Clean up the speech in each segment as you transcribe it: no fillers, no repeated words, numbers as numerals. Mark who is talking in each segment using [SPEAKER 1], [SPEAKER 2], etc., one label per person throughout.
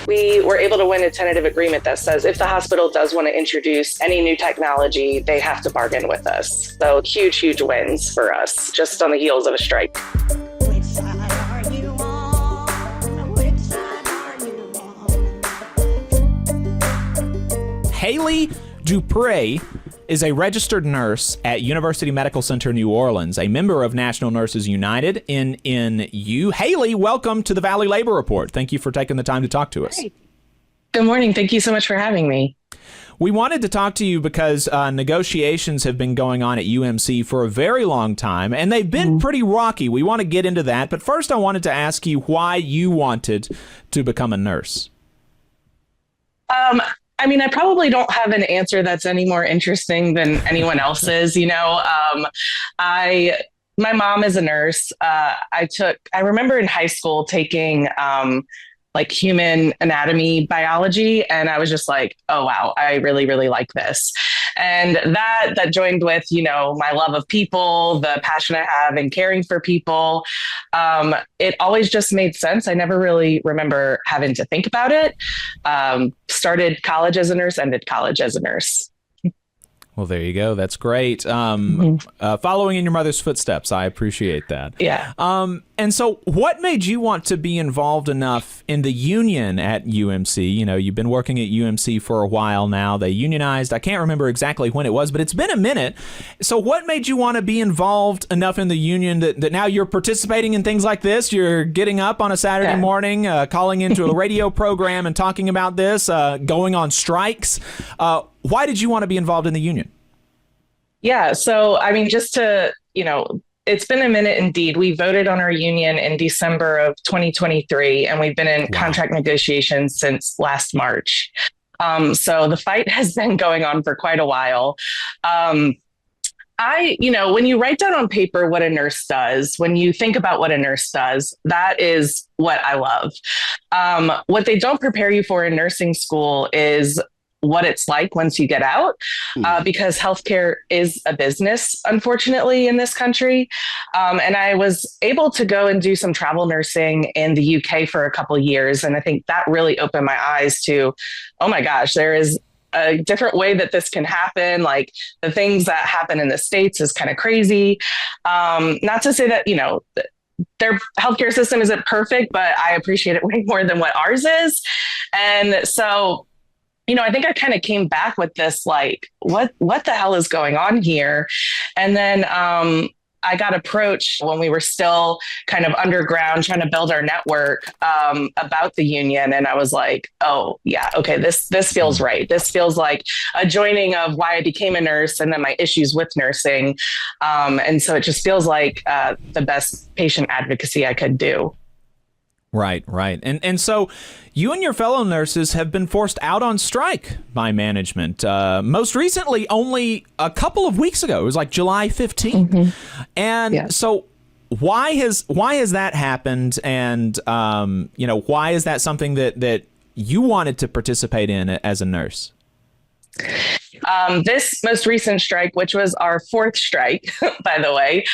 [SPEAKER 1] we were able to win a tentative agreement that says if the hospital does want to introduce any new technology, they have to bargain with us. So huge, huge wins for us just on the heels of a strike.
[SPEAKER 2] Which side are you on? Which side are you on?
[SPEAKER 3] Hailey Dupre is a registered nurse at University Medical Center New Orleans, a member of National Nurses United, NNU. Hailey, welcome to the Valley Labor Report. Thank you for taking the time to talk to us.
[SPEAKER 1] Hey. Good morning. Thank you so much for having me.
[SPEAKER 3] We wanted to talk to you because negotiations have been going on at UMC for a very long time, and they've been pretty rocky. We want to get into that. But first, I wanted to ask you why you wanted to become a nurse.
[SPEAKER 1] I probably don't have an answer that's any more interesting than anyone else's. My mom is a nurse. I remember in high school taking human anatomy biology, and I was just like, oh wow, I really, really like this. And that joined with, my love of people, the passion I have in caring for people. It always just made sense. I never really remember having to think about it. Started college as a nurse, ended college as a nurse.
[SPEAKER 3] Well, there you go. That's great. Following in your mother's footsteps. I appreciate that.
[SPEAKER 1] Yeah.
[SPEAKER 3] And so what made you want to be involved enough in the union at UMC? You've been working at UMC for a while now. They unionized. I can't remember exactly when it was, but it's been a minute. So what made you want to be involved enough in the union that now you're participating in things like this? You're getting up on a Saturday morning, calling into a radio program and talking about this, going on strikes. Why did you want to be involved in the union?
[SPEAKER 1] Yeah. So, just to, it's been a minute indeed. We voted on our union in December of 2023, and we've been in contract negotiations since last March. So the fight has been going on for quite a while. When you write down on paper what a nurse does, when you think about what a nurse does, that is what I love. What they don't prepare you for in nursing school is what it's like once you get out, because healthcare is a business, unfortunately, in this country. And I was able to go and do some travel nursing in the UK for a couple of years. And I think that really opened my eyes to, oh my gosh, there is a different way that this can happen. Like the things that happen in the States is kind of crazy. Not to say that, their healthcare system isn't perfect, but I appreciate it way more than what ours is. And so I think I kind of came back with this, like, what the hell is going on here? And then I got approached when we were still kind of underground trying to build our network about the union. And I was like, oh, yeah, okay, this feels right. This feels like a joining of why I became a nurse and then my issues with nursing. And so it just feels like the best patient advocacy I could do.
[SPEAKER 3] Right. And so you and your fellow nurses have been forced out on strike by management. Most recently, only a couple of weeks ago. It was like July 15th. And so why has that happened? And, why is that something that you wanted to participate in as a nurse?
[SPEAKER 1] This most recent strike, which was our fourth strike, by the way,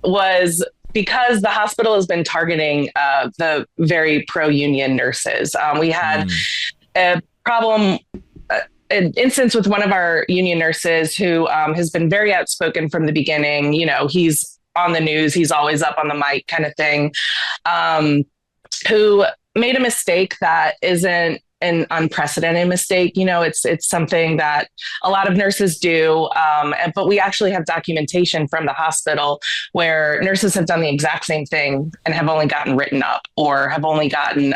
[SPEAKER 1] was because the hospital has been targeting the very pro-union nurses. We had a problem, an instance with one of our union nurses who has been very outspoken from the beginning. He's on the news, he's always up on the mic kind of thing, who made a mistake that isn't an unprecedented mistake. It's something that a lot of nurses do. But we actually have documentation from the hospital where nurses have done the exact same thing and have only gotten written up or have only gotten,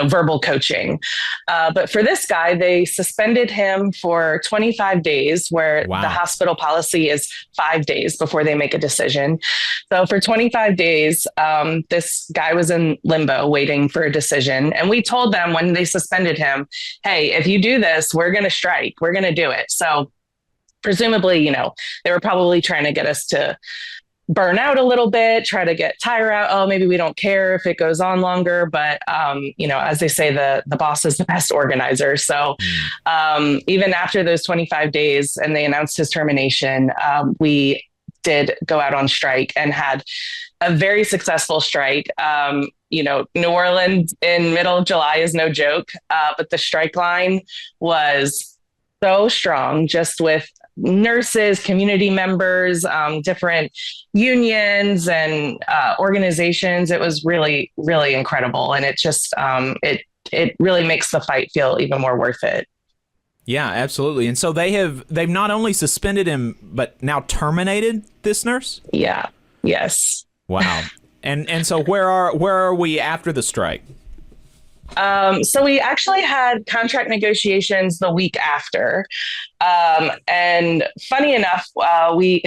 [SPEAKER 1] verbal coaching. But for this guy, they suspended him for 25 days where the hospital policy is 5 days before they make a decision. So for 25 days, this guy was in limbo waiting for a decision. And we told them when they suspended him, hey, if you do this, we're going to strike. We're going to do it. So presumably, they were probably trying to get us to burn out a little bit, try to get tire out. Oh, maybe we don't care if it goes on longer. But, as they say, the boss is the best organizer. So even after those 25 days and they announced his termination, we did go out on strike and had a very successful strike. New Orleans in middle of July is no joke, but the strike line was so strong, just with nurses, community members, different unions and organizations. It was really, really incredible. And it just, it really makes the fight feel even more worth it.
[SPEAKER 3] Yeah, absolutely. And so they've not only suspended him, but now terminated this nurse?
[SPEAKER 1] Yeah. Yes.
[SPEAKER 3] Wow. And so where are we after the strike?
[SPEAKER 1] So we actually had contract negotiations the week after. And funny enough, they're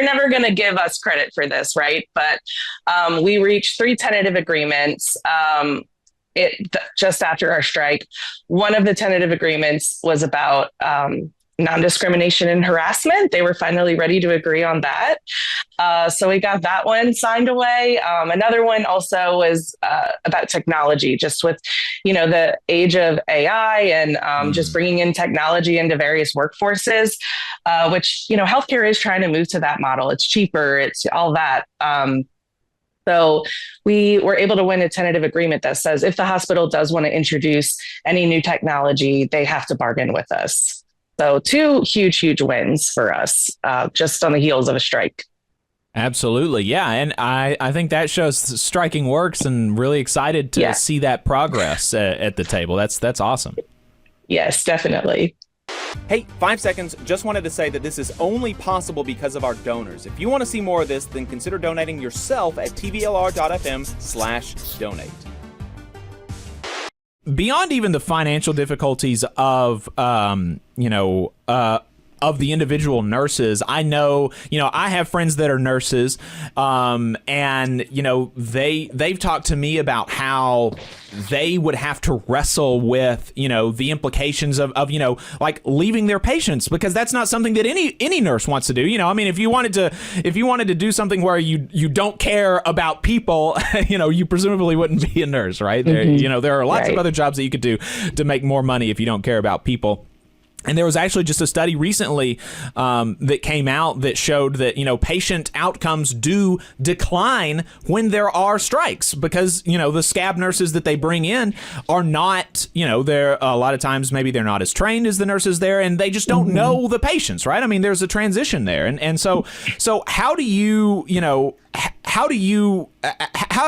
[SPEAKER 1] never going to give us credit for this, right? But we reached 3 tentative agreements just after our strike. One of the tentative agreements was about non-discrimination and harassment. They were finally ready to agree on that. So we got that one signed away. Another one also was about technology, just with, the age of AI and just bringing in technology into various workforces, which, healthcare is trying to move to that model. It's cheaper. It's all that. So we were able to win a tentative agreement that says if the hospital does want to introduce any new technology, they have to bargain with us. So 2 huge, huge wins for us, just on the heels of a strike.
[SPEAKER 3] Absolutely. Yeah. And I think that shows striking works, and really excited to see that progress at the table. That's awesome.
[SPEAKER 1] Yes, definitely.
[SPEAKER 3] Hey, 5 seconds. Just wanted to say that this is only possible because of our donors. If you want to see more of this, then consider donating yourself at tvlr.fm/donate. Beyond even the financial difficulties of, of the individual nurses, I know, I have friends that are nurses, and, they've talked to me about how they would have to wrestle with, the implications of like leaving their patients, because that's not something that any nurse wants to do. If you wanted to do something where you don't care about people, you presumably wouldn't be a nurse, right? There are lots of other jobs that you could do to make more money if you don't care about people. And there was actually just a study recently that came out that showed that, patient outcomes do decline when there are strikes, because, the scab nurses that they bring in are not, they're a lot of times maybe they're not as trained as the nurses there, and they just don't know the patients, right? There's a transition there. And so how do you, how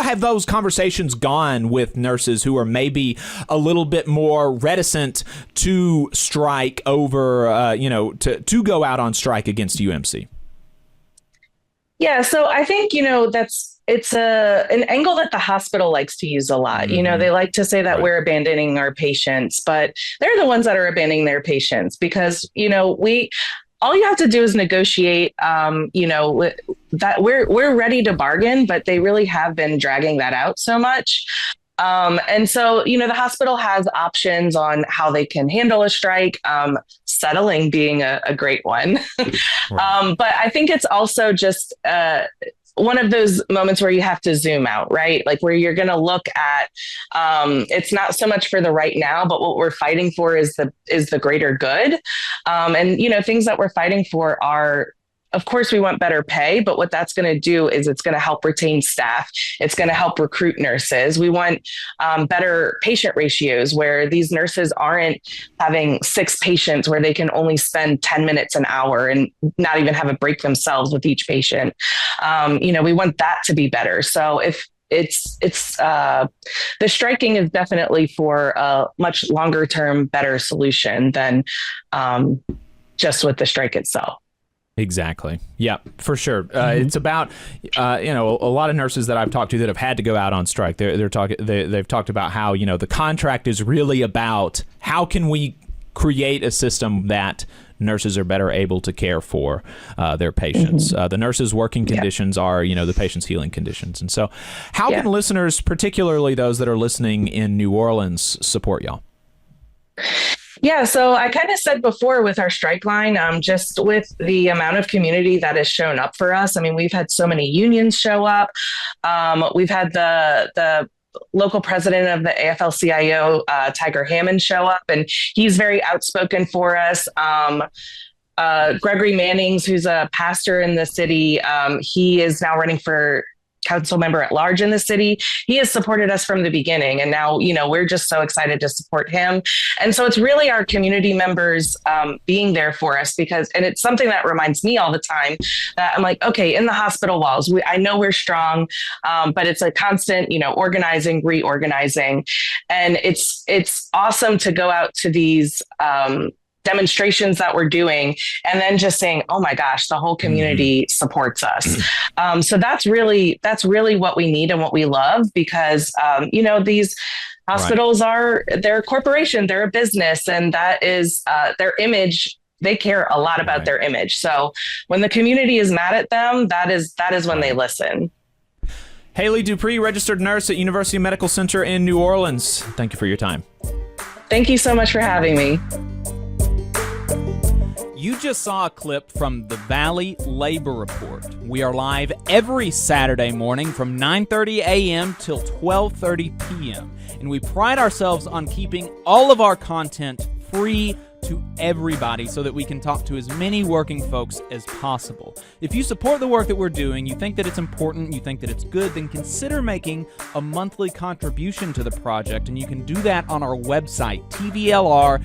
[SPEAKER 3] have those conversations gone with nurses who are maybe a little bit more reticent to strike over, to go out on strike against UMC?
[SPEAKER 1] Yeah, so I think, it's an angle that the hospital likes to use a lot. They like to say that we're abandoning our patients, but they're the ones that are abandoning their patients, because, all you have to do is negotiate, that we're ready to bargain, but they really have been dragging that out so much. And so, the hospital has options on how they can handle a strike, settling being a great one. But I think it's also just one of those moments where you have to zoom out, right? Like where you're going to look at, it's not so much for the right now, but what we're fighting for is the greater good. And, things that we're fighting for are, of course, we want better pay, but what that's going to do is it's going to help retain staff. It's going to help recruit nurses. We want better patient ratios, where these nurses aren't having 6 patients where they can only spend 10 minutes an hour and not even have a break themselves with each patient. We want that to be better. So if it's the striking is definitely for a much longer term, better solution than just with the strike itself.
[SPEAKER 3] Exactly. Yeah, for sure. It's about, a lot of nurses that I've talked to that have had to go out on strike. They've talked about how, the contract is really about how can we create a system that nurses are better able to care for their patients. The nurses' working conditions are, the patient's healing conditions. And so how can listeners, particularly those that are listening in New Orleans, support y'all?
[SPEAKER 1] Yeah, so I kind of said before with our strike line, just with the amount of community that has shown up for us. We've had so many unions show up. We've had the local president of the AFL-CIO, Tiger Hammond, show up, and he's very outspoken for us. Gregory Mannings, who's a pastor in the city. He is now running for council member at large in the city. He has supported us from the beginning. And now, we're just so excited to support him. And so it's really our community members being there for us and it's something that reminds me all the time that I'm like, okay, in the hospital walls, I know we're strong, but it's a constant, organizing, reorganizing. And it's awesome to go out to these demonstrations that we're doing and then just saying, oh my gosh, the whole community supports us. So that's really what we need and what we love, because these hospitals they're a corporation, they're a business, and that is their image. They care a lot about their image. So when the community is mad at them, that is when they listen.
[SPEAKER 3] Hailey Dupre, registered nurse at University Medical Center in New Orleans. Thank you for your time.
[SPEAKER 1] Thank you so much for having me.
[SPEAKER 3] You just saw a clip from the Valley Labor Report. We are live every Saturday morning from 9:30 a.m. till 12:30 p.m. And we pride ourselves on keeping all of our content free to everybody so that we can talk to as many working folks as possible. If you support the work that we're doing, you think that it's important, you think that it's good, then consider making a monthly contribution to the project, and you can do that on our website, tvlr.fm.